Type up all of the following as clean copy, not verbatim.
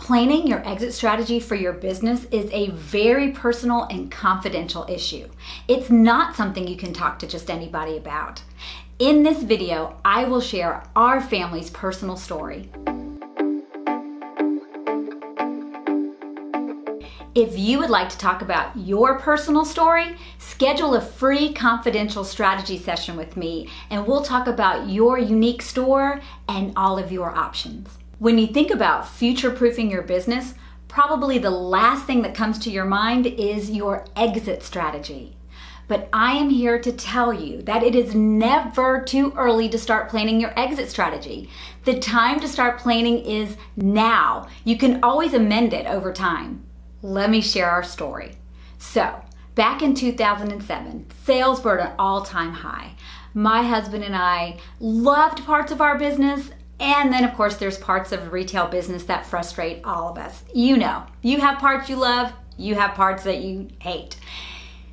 Planning your exit strategy for your business is a very personal and confidential issue. It's not something you can talk to just anybody about. In this video, I will share our family's personal story. If you would like to talk about your personal story, schedule a free confidential strategy session with me, and we'll talk about your unique store and all of your options. When you think about future-proofing your business, probably the last thing that comes to your mind is your exit strategy. But I am here to tell you that it is never too early to start planning your exit strategy. The time to start planning is now. You can always amend it over time. Let me share our story. So, back in 2007, sales were at an all-time high. My husband and I loved parts of our business, and then of course there's parts of retail business that frustrate all of us. You know, you have parts you love, you have parts that you hate.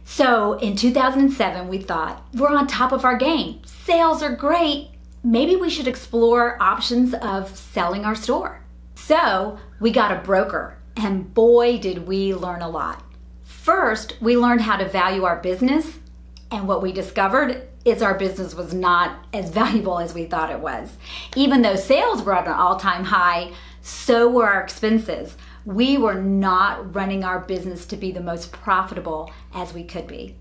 So in 2007, we thought, we're on top of our game. Sales are great. Maybe we should explore options of selling our store. So we got a broker, and boy, did we learn a lot. First, we learned how to value our business, and what we discovered is our business was not as valuable as we thought it was. Even though sales were at an all-time high, so were our expenses. We were not running our business to be the most profitable as we could be.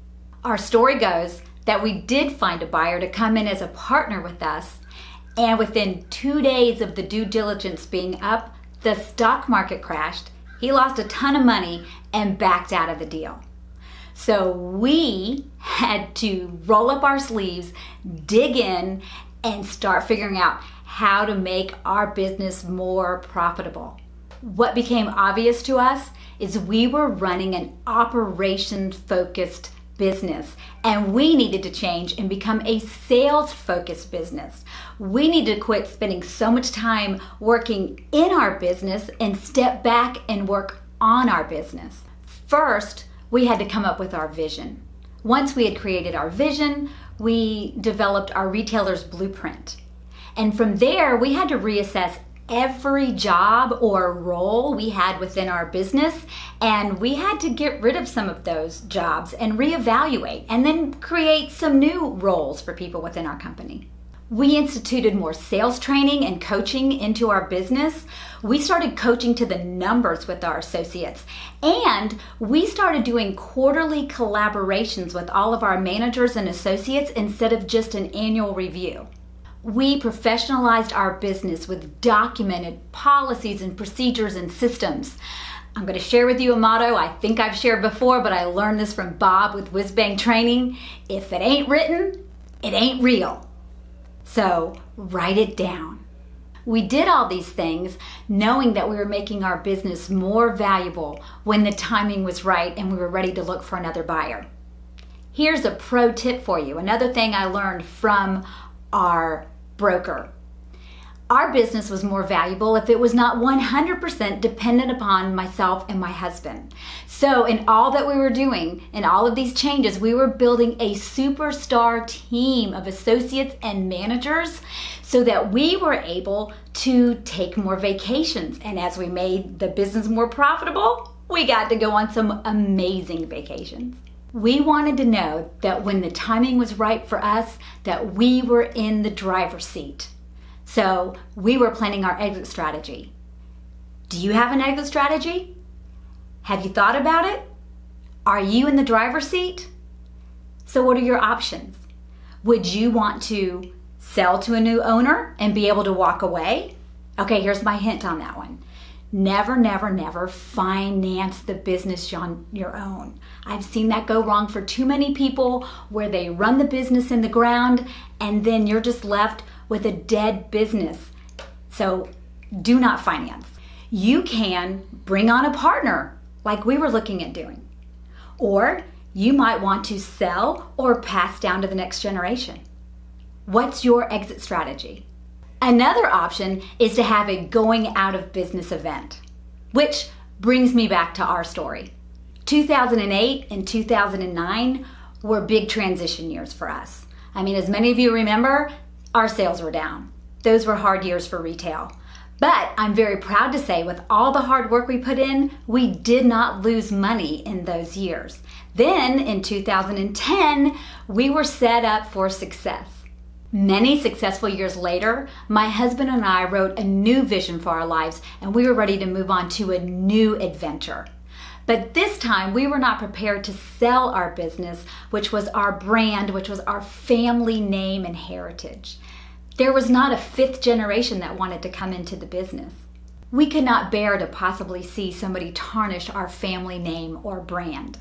Our story goes that we did find a buyer to come in as a partner with us, and within 2 days of the due diligence being up, the stock market crashed. He lost a ton of money and backed out of the deal. So we had to roll up our sleeves, dig in, and start figuring out how to make our business more profitable. What became obvious to us is we were running an operations-focused business, and we needed to change and become a sales-focused business. We needed to quit spending so much time working in our business and step back and work on our business. First, we had to come up with our vision. Once we had created our vision, we developed our retailer's blueprint. And from there, we had to reassess every job or role we had within our business, and we had to get rid of some of those jobs and reevaluate, and then create some new roles for people within our company. We instituted more sales training and coaching into our business. We started coaching to the numbers with our associates, and we started doing quarterly collaborations with all of our managers and associates instead of just an annual review. We professionalized our business with documented policies and procedures and systems. I'm going to share with you a motto I think I've shared before, but I learned this from Bob with Whiz Bang Training. If it ain't written, it ain't real. So write it down. We did all these things knowing that we were making our business more valuable when the timing was right and we were ready to look for another buyer. Here's a pro tip for you. Another thing I learned from our broker. Our business was more valuable if it was not 100% dependent upon myself and my husband. So in all that we were doing, in all of these changes, we were building a superstar team of associates and managers so that we were able to take more vacations. And as we made the business more profitable, we got to go on some amazing vacations. We wanted to know that when the timing was right for us, that we were in the driver's seat. So we were planning our exit strategy. Do you have an exit strategy? Have you thought about it? Are you in the driver's seat? So what are your options? Would you want to sell to a new owner and be able to walk away? Okay, here's my hint on that one. Never, never, never finance the business on your own. I've seen that go wrong for too many people where they run the business in the ground and then you're just left with a dead business. So do not finance. You can bring on a partner like we were looking at doing. Or you might want to sell or pass down to the next generation. What's your exit strategy? Another option is to have a going out of business event, which brings me back to our story. 2008 and 2009 were big transition years for us. I mean, as many of you remember, our sales were down. Those were hard years for retail. But I'm very proud to say with all the hard work we put in, we did not lose money in those years. Then in 2010, we were set up for success. Many successful years later, my husband and I wrote a new vision for our lives, and we were ready to move on to a new adventure. But this time, we were not prepared to sell our business, which was our brand, which was our family name and heritage. There was not a fifth generation that wanted to come into the business. We could not bear to possibly see somebody tarnish our family name or brand.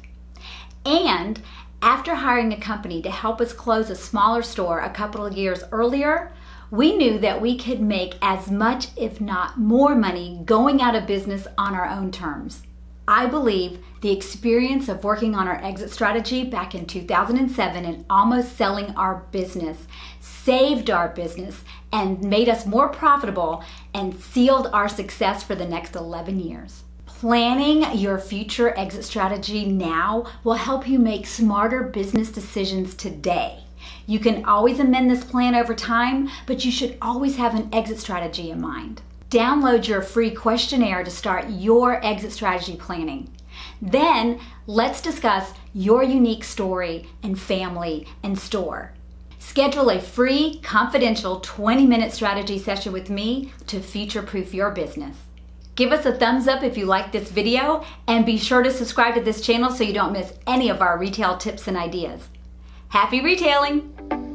And after hiring a company to help us close a smaller store a couple of years earlier, we knew that we could make as much, if not more money, going out of business on our own terms. I believe the experience of working on our exit strategy back in 2007 and almost selling our business saved our business and made us more profitable and sealed our success for the next 11 years. Planning your future exit strategy now will help you make smarter business decisions today. You can always amend this plan over time, but you should always have an exit strategy in mind. Download your free questionnaire to start your exit strategy planning. Then let's discuss your unique story and family and store. Schedule a free, confidential 20-minute strategy session with me to future-proof your business. Give us a thumbs up if you like this video, and be sure to subscribe to this channel so you don't miss any of our retail tips and ideas. Happy retailing!